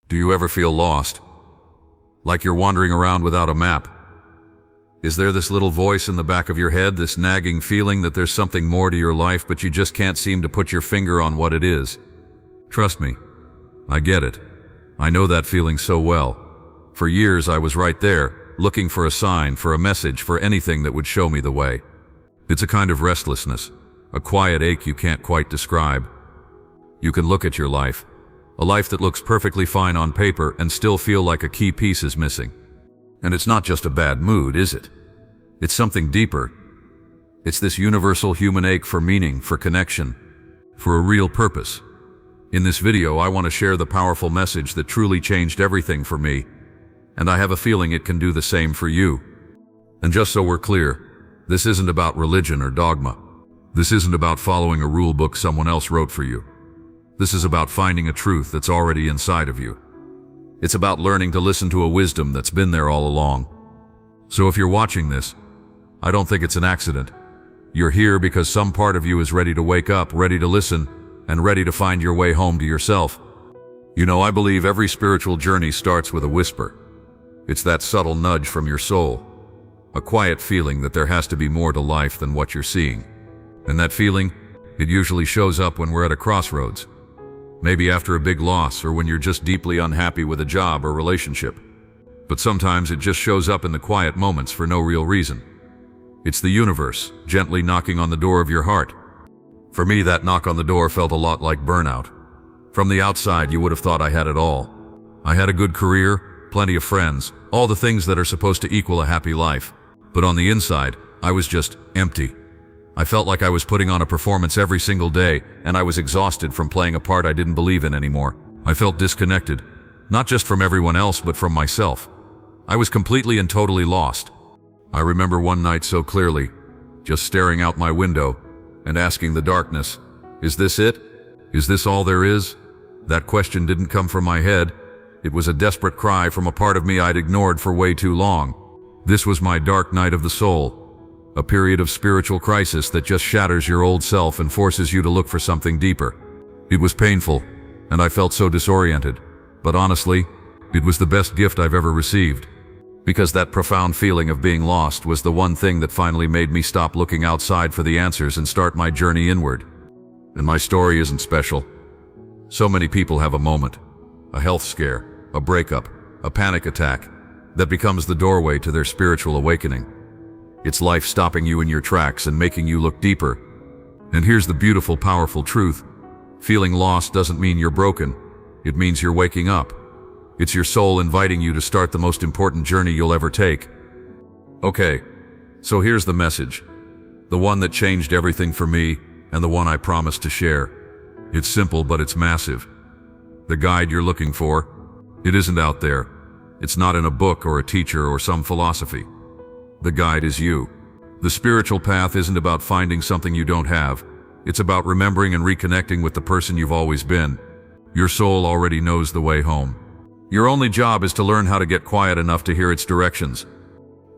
Do you ever feel lost? Like you're wandering around without a map? Is there this little voice in the back of your head, this nagging feeling that there's something more to your life, but you just can't seem to put your finger on what it is? Trust me, I get it. I know that feeling so well. For years I was right there, looking for a sign, for a message, for anything that would show me the way. It's a kind of restlessness, a quiet ache you can't quite describe. You can look at your life, a life that looks perfectly fine on paper, and still feel like a key piece is missing. And it's not just a bad mood, is it? It's something deeper. It's this universal human ache for meaning, for connection, for a real purpose. In this video, I want to share the powerful message that truly changed everything for me, and I have a feeling it can do the same for you. And just so we're clear, this isn't about religion or dogma. This isn't about following a rule book someone else wrote for you. This is about finding a truth that's already inside of you. It's about learning to listen to a wisdom that's been there all along. So if you're watching this, I don't think it's an accident. You're here because some part of you is ready to wake up, ready to listen, and ready to find your way home to yourself. You know, I believe every spiritual journey starts with a whisper. It's that subtle nudge from your soul, a quiet feeling that there has to be more to life than what you're seeing. And that feeling, it usually shows up when we're at a crossroads. Maybe after a big loss, or when you're just deeply unhappy with a job or relationship. But sometimes it just shows up in the quiet moments for no real reason. It's the universe, gently knocking on the door of your heart. For me, that knock on the door felt a lot like burnout. From the outside, you would have thought I had it all. I had a good career, plenty of friends, all the things that are supposed to equal a happy life. But on the inside, I was just empty. I felt like I was putting on a performance every single day, and I was exhausted from playing a part I didn't believe in anymore. I felt disconnected, not just from everyone else, but from myself. I was completely and totally lost. I remember one night so clearly, just staring out my window and asking the darkness, "Is this it? Is this all there is?" That question didn't come from my head. It was a desperate cry from a part of me I'd ignored for way too long. This was my dark night of the soul. A period of spiritual crisis that just shatters your old self and forces you to look for something deeper. It was painful, and I felt so disoriented. But honestly, it was the best gift I've ever received. Because that profound feeling of being lost was the one thing that finally made me stop looking outside for the answers and start my journey inward. And my story isn't special. So many people have a moment, a health scare, a breakup, a panic attack, that becomes the doorway to their spiritual awakening. It's life stopping you in your tracks and making you look deeper. And here's the beautiful, powerful truth. Feeling lost doesn't mean you're broken. It means you're waking up. It's your soul inviting you to start the most important journey you'll ever take. Okay, so here's the message. The one that changed everything for me, and the one I promised to share. It's simple, but it's massive. The guide you're looking for, it isn't out there. It's not in a book or a teacher or some philosophy. The guide is you. The spiritual path isn't about finding something you don't have. It's about remembering and reconnecting with the person you've always been. Your soul already knows the way home. Your only job is to learn how to get quiet enough to hear its directions.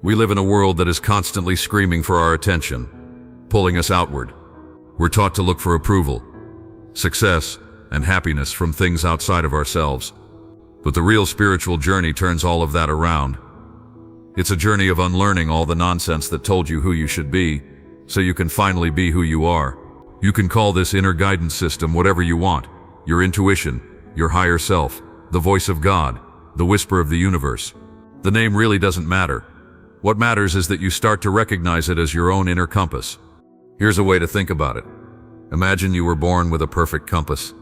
We live in a world that is constantly screaming for our attention, pulling us outward. We're taught to look for approval, success, and happiness from things outside of ourselves. But the real spiritual journey turns all of that around. It's a journey of unlearning all the nonsense that told you who you should be, so you can finally be who you are. You can call this inner guidance system whatever you want. Your intuition, your higher self, the voice of God, the whisper of the universe. The name really doesn't matter. What matters is that you start to recognize it as your own inner compass. Here's a way to think about it. Imagine you were born with a perfect compass.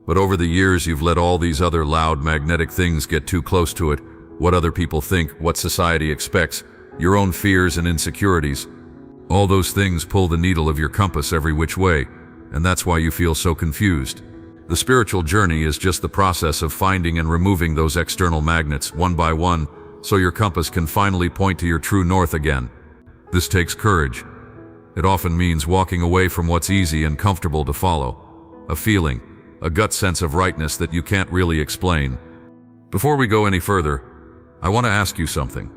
But over the years you've let all these other loud magnetic things get too close to it. What other people think, what society expects, your own fears and insecurities. All those things pull the needle of your compass every which way, and that's why you feel so confused. The spiritual journey is just the process of finding and removing those external magnets one by one, so your compass can finally point to your true north again. This takes courage. It often means walking away from what's easy and comfortable to follow. A feeling, a gut sense of rightness that you can't really explain. Before we go any further, I want to ask you something.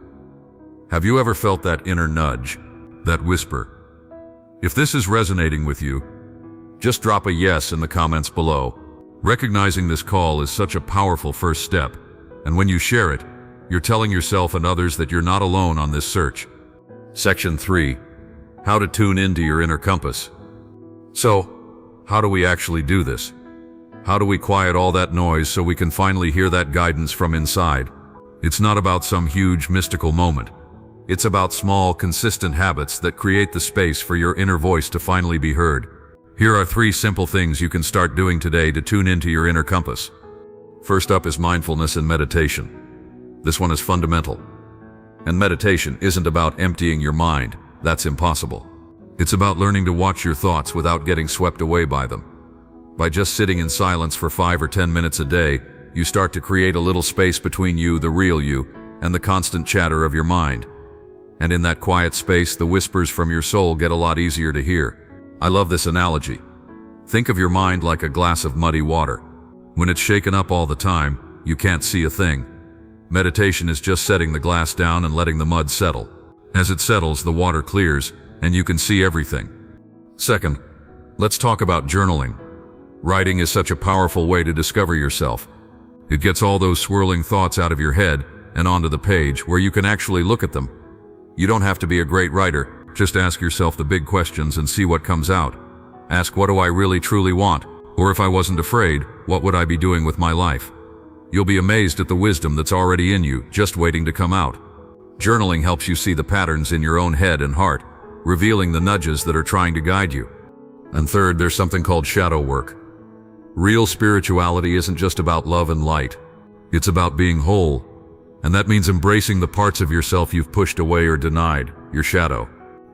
Have you ever felt that inner nudge, that whisper? If this is resonating with you, just drop a yes in the comments below. Recognizing this call is such a powerful first step, and when you share it, you're telling yourself and others that you're not alone on this search. Section 3. How to tune into your inner compass. So, how do we actually do this? How do we quiet all that noise so we can finally hear that guidance from inside? It's not about some huge mystical moment. It's about small, consistent habits that create the space for your inner voice to finally be heard. Here are 3 simple things you can start doing today to tune into your inner compass. First up is mindfulness and meditation. This one is fundamental. And meditation isn't about emptying your mind. That's impossible. It's about learning to watch your thoughts without getting swept away by them. By just sitting in silence for 5 or 10 minutes a day, you start to create a little space between you, the real you, and the constant chatter of your mind. And in that quiet space, the whispers from your soul get a lot easier to hear. I love this analogy. Think of your mind like a glass of muddy water. When it's shaken up all the time, you can't see a thing. Meditation is just setting the glass down and letting the mud settle. As it settles, the water clears, and you can see everything. Second, let's talk about journaling. Writing is such a powerful way to discover yourself. It gets all those swirling thoughts out of your head and onto the page where you can actually look at them. You don't have to be a great writer. Just ask yourself the big questions and see what comes out. Ask, what do I really truly want? Or if I wasn't afraid, what would I be doing with my life? You'll be amazed at the wisdom that's already in you, just waiting to come out. Journaling helps you see the patterns in your own head and heart, revealing the nudges that are trying to guide you. And third, there's something called shadow work. Real spirituality isn't just about love and light. It's about being whole. And that means embracing the parts of yourself you've pushed away or denied, your shadow.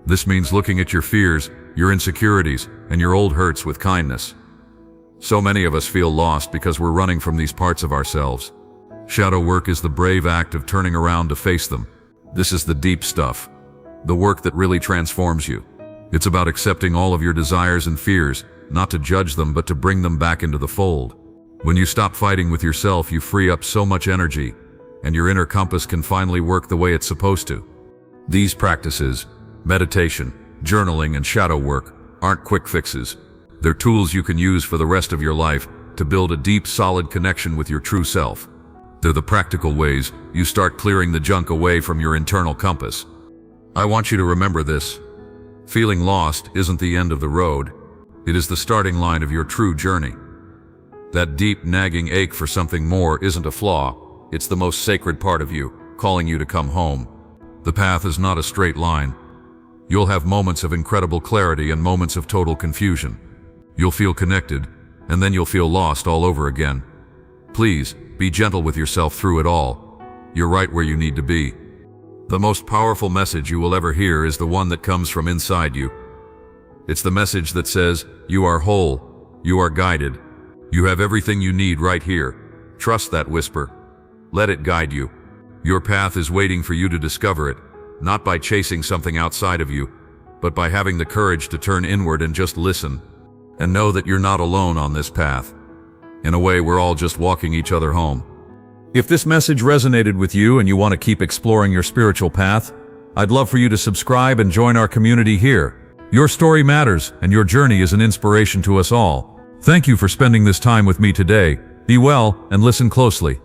This means looking at your fears, your insecurities, and your old hurts with kindness. So many of us feel lost because we're running from these parts of ourselves. Shadow work is the brave act of turning around to face them. This is the deep stuff, the work that really transforms you. It's about accepting all of your desires and fears, not to judge them, but to bring them back into the fold. When you stop fighting with yourself, you free up so much energy, and your inner compass can finally work the way it's supposed to. These practices, meditation, journaling, and shadow work, aren't quick fixes. They're tools you can use for the rest of your life to build a deep, solid connection with your true self. They're the practical ways you start clearing the junk away from your internal compass. I want you to remember this. Feeling lost isn't the end of the road. It is the starting line of your true journey. That deep, nagging ache for something more isn't a flaw. It's the most sacred part of you, calling you to come home. The path is not a straight line. You'll have moments of incredible clarity and moments of total confusion. You'll feel connected, and then you'll feel lost all over again. Please, be gentle with yourself through it all. You're right where you need to be. The most powerful message you will ever hear is the one that comes from inside you. It's the message that says, you are whole, you are guided, you have everything you need right here. Trust that whisper. Let it guide you. Your path is waiting for you to discover it, not by chasing something outside of you, but by having the courage to turn inward and just listen. And know that you're not alone on this path. In a way, we're all just walking each other home. If this message resonated with you and you want to keep exploring your spiritual path, I'd love for you to subscribe and join our community here. Your story matters, and your journey is an inspiration to us all. Thank you for spending this time with me today. Be well and listen closely.